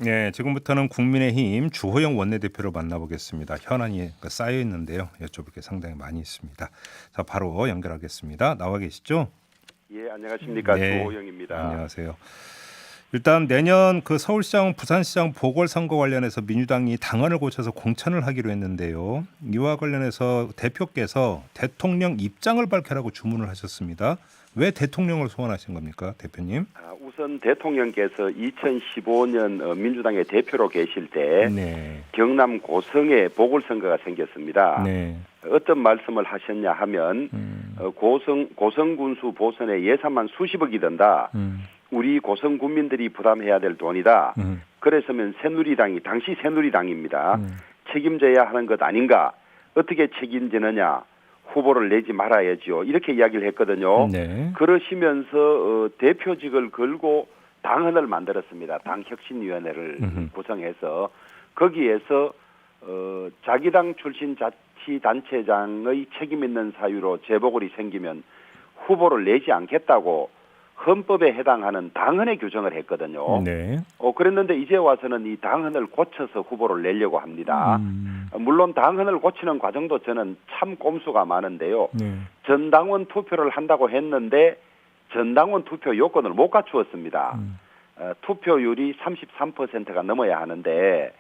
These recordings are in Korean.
네, 지금부터는 국민의힘 주호영 원내대표를 만나보겠습니다. 현안이 쌓여 있는데요. 여쭤볼 게 상당히 많이 있습니다. 자, 바로 연결하겠습니다. 나와 계시죠? 예, 안녕하십니까. 네, 주호영입니다. 안녕하세요. 일단 내년 그 서울시장, 부산시장 보궐선거 관련해서 민주당이 당헌을 고쳐서 공천을 하기로 했는데요. 이와 관련해서 대표께서 대통령 입장을 밝혀라고 주문을 하셨습니다. 왜 대통령을 소환하신 겁니까, 대표님? 우선 대통령께서 2015년 민주당의 대표로 계실 때 네, 경남 고성에 보궐선거가 생겼습니다. 네, 어떤 말씀을 하셨냐 하면 고성 군수 보선에 예산만 수십억이 든다. 우리 고성 군민들이 부담해야 될 돈이다. 그래서면 새누리당이 당시 새누리당입니다. 책임져야 하는 것 아닌가? 어떻게 책임지느냐? 후보를 내지 말아야지요. 이렇게 이야기를 했거든요. 네. 그러시면서 대표직을 걸고 당헌을 만들었습니다. 당혁신위원회를 구성해서 거기에서 자기 당 출신 자치단체장의 책임 있는 사유로 재보궐이 생기면 후보를 내지 않겠다고 헌법에 해당하는 당헌의 규정을 했거든요. 네. 그랬는데 이제 와서는 이 당헌을 고쳐서 후보를 내려고 합니다. 물론 당헌을 고치는 과정도 저는 참 꼼수가 많은데요. 네. 전당원 투표를 한다고 했는데 전당원 투표 요건을 못 갖추었습니다. 투표율이 33%가 넘어야 하는데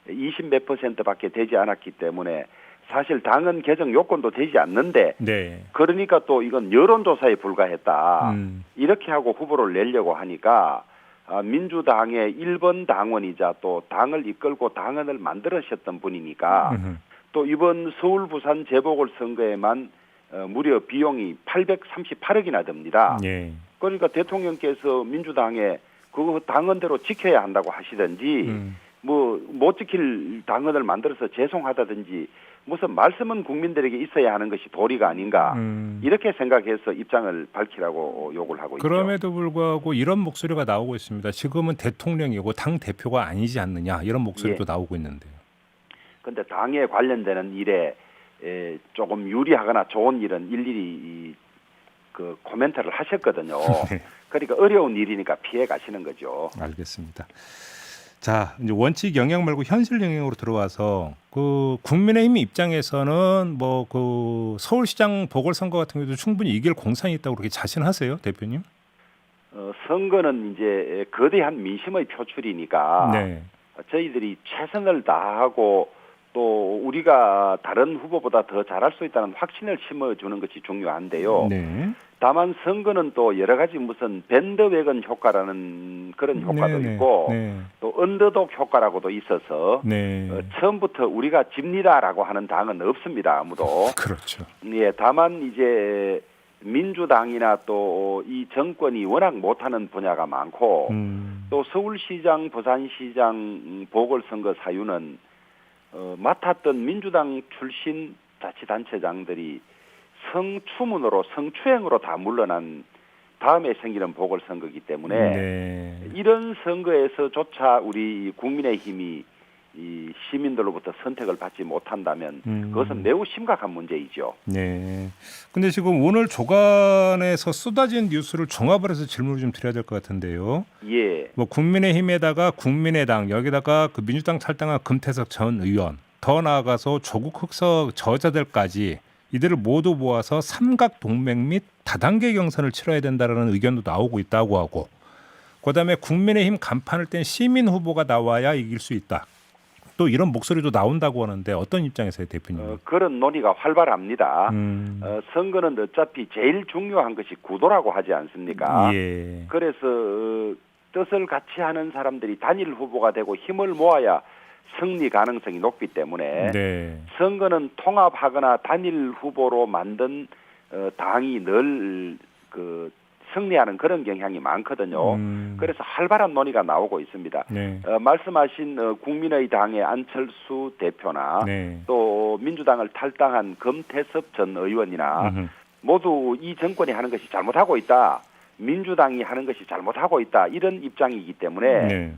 20 몇 %밖에 되지 않았기 때문에 사실 당헌 개정 요건도 되지 않는데 네. 그러니까 또 이건 여론조사에 불과했다. 이렇게 하고 후보를 내려고 하니까 민주당의 1번 당원이자 또 당을 이끌고 당헌을 만들으셨던 분이니까 또 이번 서울 부산 재보궐선거에만 무려 비용이 838억이나 듭니다. 예. 그러니까 대통령께서 민주당에 그거 당헌대로 지켜야 한다고 하시든지 뭐 못 지킬 당헌을 만들어서 죄송하다든지 무슨 말씀은 국민들에게 있어야 하는 것이 도리가 아닌가 이렇게 생각해서 입장을 밝히라고 요구를 하고 있죠. 그럼에도 불구하고 이런 목소리가 나오고 있습니다. 지금은 대통령이고 당 대표가 아니지 않느냐 이런 목소리도 나오고 있는데요. 그런데 당에 관련되는 일에 조금 유리하거나 좋은 일은 일일이 그 코멘트를 하셨거든요. 네. 그러니까 어려운 일이니까 피해 가시는 거죠. 알겠습니다. 자, 이제 원칙 영향 말고 현실 영향으로 들어와서 그 국민의힘 입장에서는 뭐 그 서울시장 보궐선거 같은 경우도 충분히 이길 공산이 있다고 그렇게 자신하세요, 대표님? 선거는 이제 거대한 민심의 표출이니까 네. 저희들이 최선을 다하고 또 우리가 다른 후보보다 더 잘할 수 있다는 확신을 심어주는 것이 중요한데요. 네. 다만 선거는 또 여러 가지 무슨 밴드웨건 효과라는 그런 효과도 있고 또 언더독 효과라고도 있어서 처음부터 우리가 집니다라고 하는 당은 없습니다. 아무도. 그렇죠. 예, 다만 이제 민주당이나 또 이 정권이 워낙 못하는 분야가 많고 또 서울시장, 부산시장 보궐선거 사유는 맡았던 민주당 출신 자치단체장들이 성추문으로 성추행으로 다 물러난 다음에 생기는 보궐선거이기 때문에 이런 선거에서조차 우리 국민의힘이 이 시민들로부터 선택을 받지 못한다면 그것은 매우 심각한 문제이죠. 네. 근데 지금 오늘 조간에서 쏟아진 뉴스를 종합을 해서 질문을 좀 드려야 될 것 같은데요. 예. 뭐 국민의힘에다가 국민의당 여기다가 그 민주당 탈당한 금태섭 전 의원 더 나아가서 조국 흑석 저자들까지 이들을 모두 모아서 삼각 동맹 및 다단계 경선을 치러야 된다라는 의견도 나오고 있다고 하고 그다음에 국민의힘 간판을 뗀 시민 후보가 나와야 이길 수 있다. 또 이런 목소리도 나온다고 하는데 어떤 입장에서요, 대표님? 그런 논의가 활발합니다. 선거는 어차피 제일 중요한 것이 구도라고 하지 않습니까? 예. 그래서 뜻을 같이 하는 사람들이 단일 후보가 되고 힘을 모아야 승리 가능성이 높기 때문에 선거는 통합하거나 단일 후보로 만든 당이 늘 그 승리하는 그런 경향이 많거든요. 그래서 활발한 논의가 나오고 있습니다. 말씀하신 국민의당의 안철수 대표나 또 민주당을 탈당한 금태섭 전 의원이나 모두 이 정권이 하는 것이 잘못하고 있다. 민주당이 하는 것이 잘못하고 있다. 이런 입장이기 때문에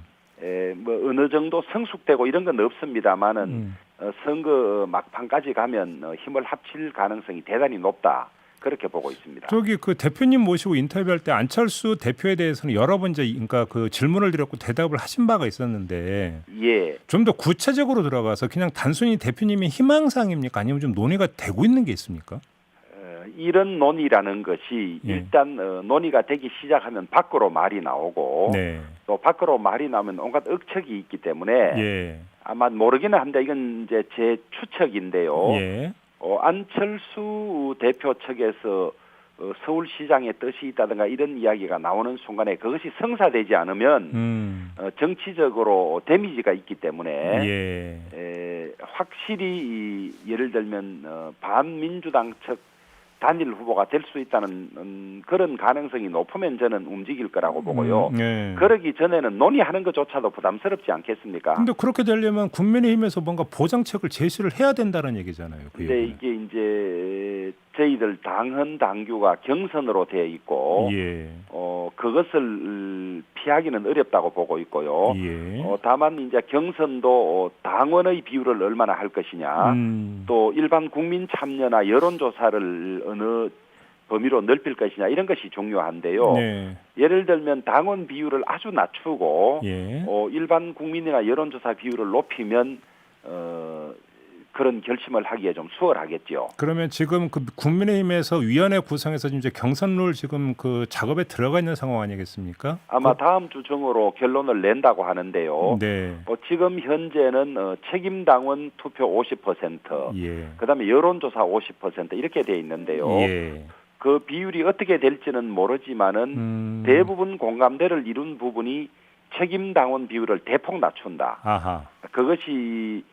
뭐 어느 정도 성숙되고 이런 건 없습니다만은 선거 막판까지 가면 힘을 합칠 가능성이 대단히 높다. 그렇게 보고 있습니다. 저기 그 대표님 모시고 인터뷰할 때 안철수 대표에 대해서는 여러 번 이제 그러니까 그 질문을 드렸고 대답을 하신 바가 있었는데 예. 좀 더 구체적으로 들어가서 그냥 단순히 대표님의 희망사항입니까? 아니면 좀 논의가 되고 있는 게 있습니까? 이런 논의라는 것이 예. 일단 논의가 되기 시작하면 밖으로 말이 나오고 네. 또 밖으로 말이 나오면 온갖 억측이 있기 때문에 예. 아마 모르기는 한데 이건 이제 제 추측인데요. 예. 안철수 대표 측에서 서울시장의 뜻이 있다든가 이런 이야기가 나오는 순간에 그것이 성사되지 않으면 정치적으로 데미지가 있기 때문에 예. 확실히 예를 들면 반민주당 측 단일 후보가 될 수 있다는 그런 가능성이 높으면 저는 움직일 거라고 보고요. 예. 그러기 전에는 논의하는 것조차도 부담스럽지 않겠습니까? 근데 그렇게 되려면 국민의힘에서 뭔가 보장책을 제시를 해야 된다는 얘기잖아요. 근데 이게 이제 저희들 당헌 당규가 경선으로 되어 있고 예. 그것을 피하기는 어렵다고 보고 있고요. 예. 다만 이제 경선도 당원의 비율을 얼마나 할 것이냐, 또 일반 국민 참여나 여론조사를 어느 범위로 넓힐 것이냐 이런 것이 중요한데요. 네. 예를 들면 당원 비율을 아주 낮추고 예. 일반 국민이나 여론조사 비율을 높이면 그런 결심을 하기에 좀 수월하겠죠. 그러면 지금 그 국민의힘에서 위원회 구성해서 이제 경선룰 지금 그 작업에 들어가 있는 상황 아니겠습니까? 아마 다음 주 중으로 결론을 낸다고 하는데요. 네. 지금 현재는 책임당원 투표 50%, 예. 그다음에 여론조사 50% 이렇게 돼 있는데요. 예. 그 비율이 어떻게 될지는 모르지만은 대부분 공감대를 이룬 부분이 책임당원 비율을 대폭 낮춘다. 아하. 그것이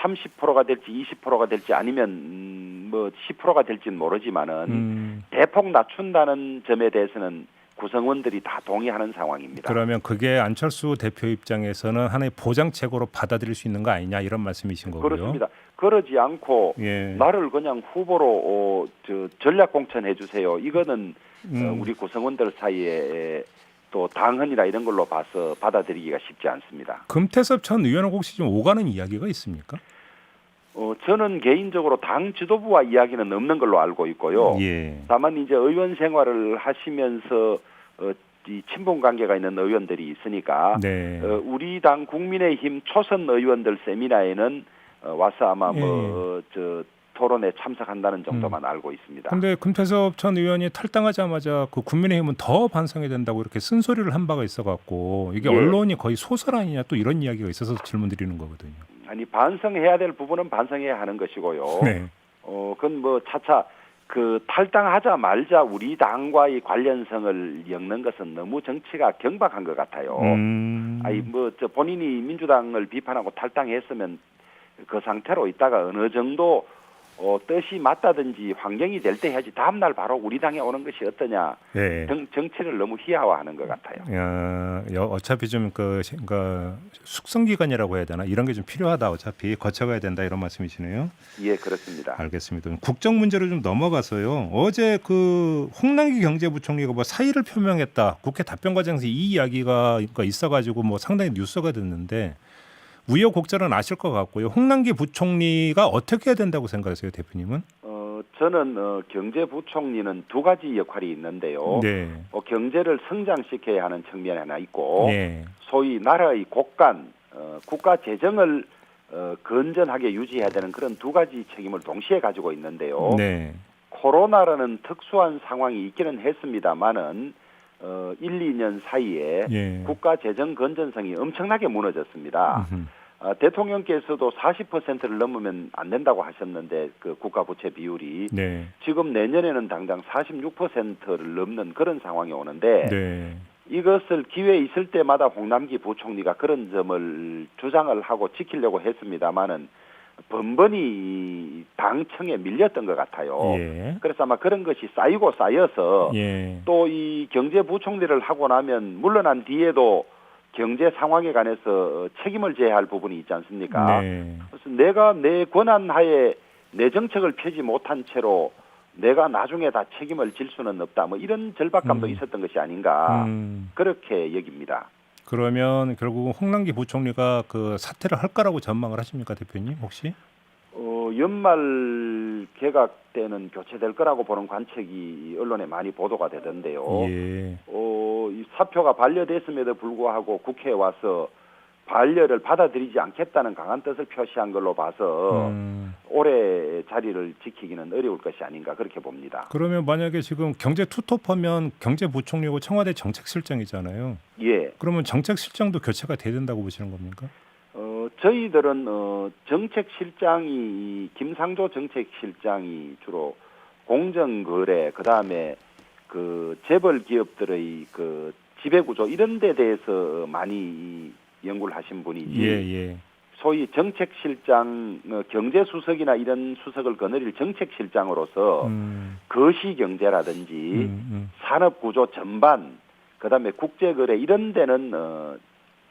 30%가 될지 20%가 될지 아니면 뭐 10%가 될지는 모르지만은 대폭 낮춘다는 점에 대해서는 구성원들이 다 동의하는 상황입니다. 그러면 그게 안철수 대표 입장에서는 하나의 보장책으로 받아들일 수 있는 거 아니냐 이런 말씀이신 거고요. 그렇습니다. 그러지 않고 예. 나를 그냥 후보로 전략 공천해 주세요. 이거는 우리 구성원들 사이에 또 당헌이나 이런 걸로 봐서 받아들이기가 쉽지 않습니다. 금태섭 전 의원은 혹시 좀 오가는 이야기가 있습니까? 저는 개인적으로 당 지도부와 이야기는 없는 걸로 알고 있고요. 예. 다만 이제 의원 생활을 하시면서 이 친분 관계가 있는 의원들이 있으니까 네. 우리 당 국민의힘 초선 의원들 세미나에는 와서 아마 토론에 참석한다는 정도만 알고 있습니다. 근데 금태섭 전 의원이 탈당하자마자 그 국민의힘은 더 반성해야 된다고 이렇게 쓴소리를 한 바가 있어갖고 이게 예. 언론이 거의 소설 아니냐 또 이런 이야기가 있어서 질문드리는 거거든요. 아니 반성해야 될 부분은 반성해야 하는 것이고요. 네. 그건 뭐 차차 그 탈당하자 말자 우리 당과의 관련성을 엮는 것은 너무 정치가 경박한 것 같아요. 아니 본인이 민주당을 비판하고 탈당했으면 그 상태로 있다가 어느 정도 뜻이 맞다든지 환경이 될 때 해야지 다음 날 바로 우리 당에 오는 것이 어떠냐. 네. 정치를 너무 희화화하는 것 같아요. 어차피 좀 숙성 기간이라고 해야 되나 이런 게 좀 필요하다. 어차피 거쳐가야 된다 이런 말씀이시네요. 예, 그렇습니다. 알겠습니다. 국정 문제로 좀 넘어가서요. 어제 그 홍남기 경제부총리가 뭐 사의를 표명했다. 국회 답변 과정에서 이 이야기가 있어가지고 뭐 상당히 뉴스가 됐는데. 우여곡절은 아실 것 같고요. 홍남기 부총리가 어떻게 해야 된다고 생각하세요, 대표님은? 저는 경제부총리는 두 가지 역할이 있는데요. 네. 경제를 성장시켜야 하는 측면이 하나 있고, 네. 소위 나라의 곳간 국가 재정을 건전하게 유지해야 되는 그런 두 가지 책임을 동시에 가지고 있는데요. 네. 코로나라는 특수한 상황이 있기는 했습니다만은 1, 2년 사이에 예. 국가 재정 건전성이 엄청나게 무너졌습니다. 대통령께서도 40%를 넘으면 안 된다고 하셨는데 그 국가 부채 비율이 네. 지금 내년에는 당장 46%를 넘는 그런 상황이 오는데 네. 이것을 기회 있을 때마다 홍남기 부총리가 그런 점을 주장을 하고 지키려고 했습니다마는 번번이 당청에 밀렸던 것 같아요. 예. 그래서 아마 그런 것이 쌓이고 쌓여서 예. 또 이 경제부총리를 하고 나면 물러난 뒤에도 경제 상황에 관해서 책임을 져야 할 부분이 있지 않습니까? 네. 그래서 내가 내 권한 하에 내 정책을 펴지 못한 채로 내가 나중에 다 책임을 질 수는 없다. 뭐 이런 절박감도 있었던 것이 아닌가 그렇게 여깁니다. 그러면 결국 홍남기 부총리가 그 사퇴를 할 거라고 전망을 하십니까, 대표님 혹시? 연말 개각 때는 교체될 거라고 보는 관측이 언론에 많이 보도가 되던데요. 예. 이 사표가 반려됐음에도 불구하고 국회에 와서 반려를 받아들이지 않겠다는 강한 뜻을 표시한 걸로 봐서 올해 자리를 지키기는 어려울 것이 아닌가 그렇게 봅니다. 그러면 만약에 지금 경제 투톱하면 경제부총리고 청와대 정책실장이잖아요. 예. 그러면 정책실장도 교체가 돼야 된다고 보시는 겁니까? 저희들은 정책실장이 김상조 정책실장이 주로 공정거래 그다음에 그 재벌 기업들의 그 지배구조 이런 데 대해서 많이 연구를 하신 분이지. 예. 소위 정책실장 경제수석이나 이런 수석을 거느릴 정책실장으로서 거시경제라든지 산업구조 전반 그다음에 국제거래 이런 데는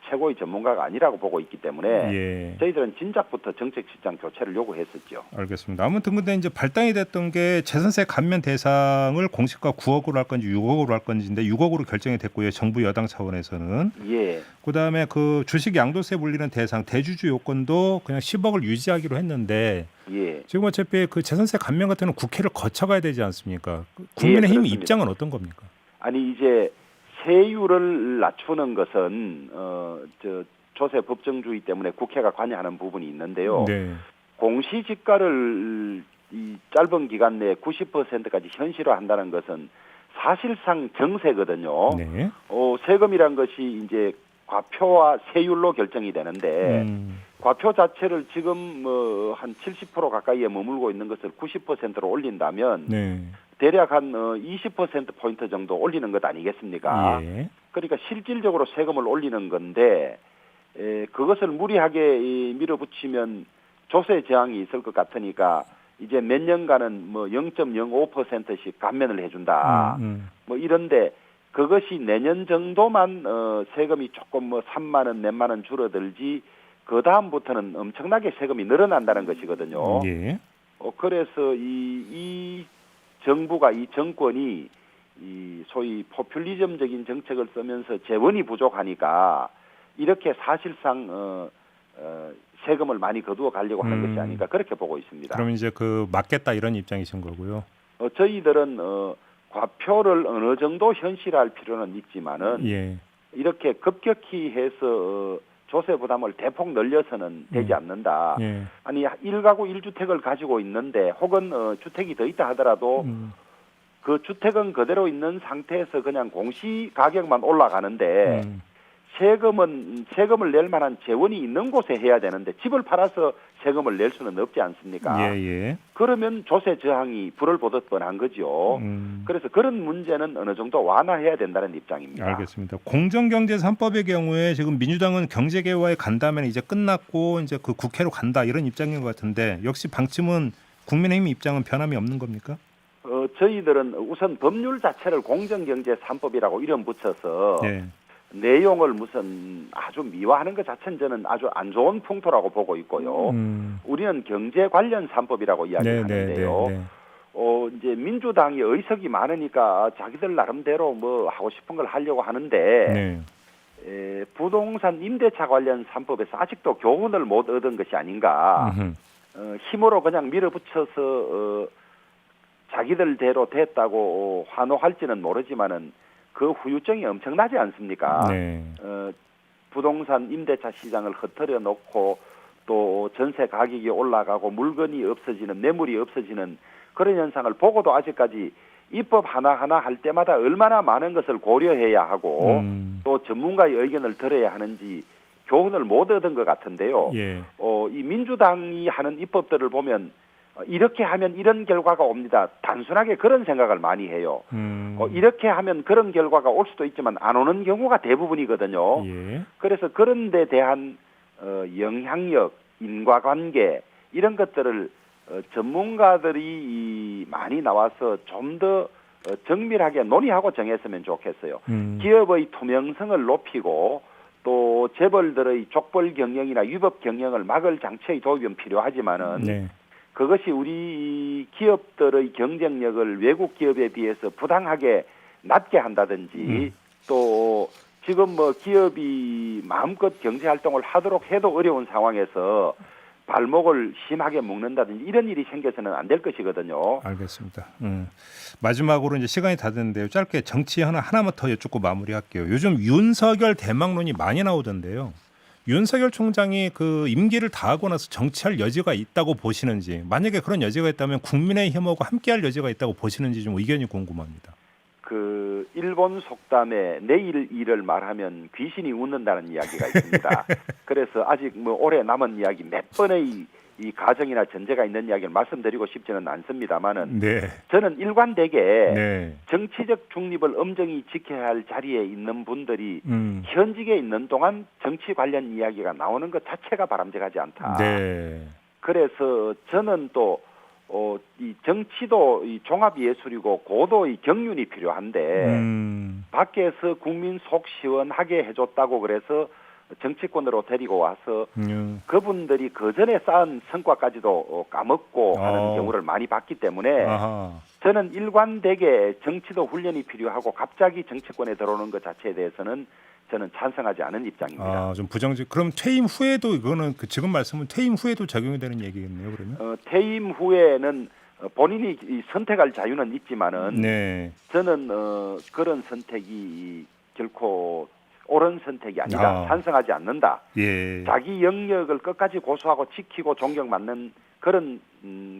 최고의 전문가가 아니라고 보고 있기 때문에 저희들은 진작부터 정책실장 교체를 요구했었죠. 알겠습니다. 아무튼 근데 이제 발단이 됐던 게 재산세 감면 대상을 공시가 9억으로 할 건지 6억으로 할 건지인데 6억으로 결정이 됐고요. 정부 여당 차원에서는. 예. 그다음에 그 주식 양도세 물리는 대상 대주주 요건도 그냥 10억을 유지하기로 했는데 예. 지금 어차피 그 재산세 감면 같은 경우는 국회를 거쳐가야 되지 않습니까? 국민의힘 입장은 어떤 겁니까? 아니 이제 세율을 낮추는 것은 조세 법정주의 때문에 국회가 관여하는 부분이 있는데요. 네. 공시지가를 이 짧은 기간 내에 90%까지 현실화한다는 것은 사실상 정세거든요. 네. 세금이란 것이 이제 과표와 세율로 결정이 되는데 과표 자체를 지금 한 70% 가까이에 머물고 있는 것을 90%로 올린다면 대략 한 20%포인트 정도 올리는 것 아니겠습니까? 예. 그러니까 실질적으로 세금을 올리는 건데 그것을 무리하게 밀어붙이면 조세 저항이 있을 것 같으니까 이제 몇 년간은 뭐 0.05%씩 감면을 해준다. 뭐 이런데 그것이 내년 정도만 세금이 조금 뭐 3만 원, 몇만 원 줄어들지 그 다음부터는 엄청나게 세금이 늘어난다는 것이거든요. 예. 그래서 이 정부가 이 정권이 이 소위 포퓰리즘적인 정책을 쓰면서 재원이 부족하니까 이렇게 사실상 세금을 많이 거두어 가려고 하는 것이 아닌가 그렇게 보고 있습니다. 그럼 이제 그 막겠다 이런 입장이신 거고요. 저희들은 과표를 어느 정도 현실화할 필요는 있지만은 이렇게 급격히 해서 조세 부담을 대폭 늘려서는 되지 않는다. 아니 1가구 1주택을 가지고 있는데 혹은 주택이 더 있다 하더라도 그 주택은 그대로 있는 상태에서 그냥 공시 가격만 올라가는데 세금을 낼 만한 재원이 있는 곳에 해야 되는데 집을 팔아서 세금을 낼 수는 없지 않습니까? 그러면 조세 저항이 불을 보듯 뻔한 거죠. 그래서 그런 문제는 어느 정도 완화해야 된다는 입장입니다. 알겠습니다. 공정경제 3법의 경우에 지금 민주당은 경제개화에 간다면 이제 끝났고 이제 그 국회로 간다 이런 입장인 것 같은데 역시 방침은 국민의힘 입장은 변함이 없는 겁니까? 저희들은 우선 법률 자체를 공정경제 3법이라고 이름 붙여서 내용을 무슨 아주 미화하는 것 자체는 저는 아주 안 좋은 풍토라고 보고 있고요. 우리는 경제 관련 3법이라고 이야기하는데요. 이제 민주당이 의석이 많으니까 자기들 나름대로 뭐 하고 싶은 걸 하려고 하는데 부동산 임대차 관련 3법에서 아직도 교훈을 못 얻은 것이 아닌가. 힘으로 그냥 밀어붙여서 자기들대로 됐다고 환호할지는 모르지만은 그 후유증이 엄청나지 않습니까? 부동산 임대차 시장을 흩어려 놓고 또 전세 가격이 올라가고 물건이 없어지는 매물이 없어지는 그런 현상을 보고도 아직까지 입법 하나하나 할 때마다 얼마나 많은 것을 고려해야 하고 또 전문가의 의견을 들어야 하는지 교훈을 못 얻은 것 같은데요. 이 민주당이 하는 입법들을 보면 이렇게 하면 이런 결과가 옵니다. 단순하게 그런 생각을 많이 해요. 이렇게 하면 그런 결과가 올 수도 있지만 안 오는 경우가 대부분이거든요. 그래서 그런 데 대한 영향력, 인과관계 이런 것들을 전문가들이 많이 나와서 좀 더 정밀하게 논의하고 정했으면 좋겠어요. 기업의 투명성을 높이고 또 재벌들의 족벌 경영이나 위법 경영을 막을 장치의 도입은 필요하지만은 그것이 우리 기업들의 경쟁력을 외국 기업에 비해서 부당하게 낮게 한다든지 또 지금 뭐 기업이 마음껏 경제 활동을 하도록 해도 어려운 상황에서 발목을 심하게 묶는다든지 이런 일이 생겨서는 안 될 것이거든요. 알겠습니다. 마지막으로 이제 시간이 다 됐는데요. 짧게 정치 하나만 더 여쭙고 마무리할게요. 요즘 윤석열 대망론이 많이 나오던데요. 윤석열 총장이 그 임기를 다하고 나서 정치할 여지가 있다고 보시는지, 만약에 그런 여지가 있다면 국민의힘하고 함께할 여지가 있다고 보시는지 좀 의견이 궁금합니다. 그 일본 속담에 내일 일을 말하면 귀신이 웃는다는 이야기가 있습니다. 그래서 아직 뭐 오래 남은 이야기 몇 번의 이 가정이나 전제가 있는 이야기를 말씀드리고 싶지는 않습니다만은 네. 저는 일관되게 네. 정치적 중립을 엄정히 지켜야 할 자리에 있는 분들이 현직에 있는 동안 정치 관련 이야기가 나오는 것 자체가 바람직하지 않다. 네. 그래서 저는 또 이 정치도 이 종합 예술이고 고도 이 경륜이 필요한데 밖에서 국민 속 시원하게 해줬다고 그래서 정치권으로 데리고 와서 그분들이 그 전에 쌓은 성과까지도 까먹고 하는 경우를 많이 봤기 때문에 저는 일관되게 정치도 훈련이 필요하고 갑자기 정치권에 들어오는 것 자체에 대해서는 저는 찬성하지 않은 입장입니다. 좀 부정적. 그럼 퇴임 후에도 이거는 지금 말씀은 퇴임 후에도 적용이 되는 얘기겠네요, 그러면? 퇴임 후에는 본인이 선택할 자유는 있지만은 네. 저는 그런 선택이 결코 옳은 선택이 아니다. 찬성하지 않는다. 예. 자기 영역을 끝까지 고수하고 지키고 존경받는 그런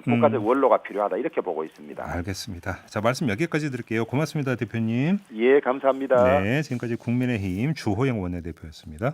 국가적 원로가 필요하다 이렇게 보고 있습니다. 알겠습니다. 자, 말씀 여기까지 드릴게요. 고맙습니다, 대표님. 예, 감사합니다. 네, 지금까지 국민의힘 주호영 원내대표였습니다.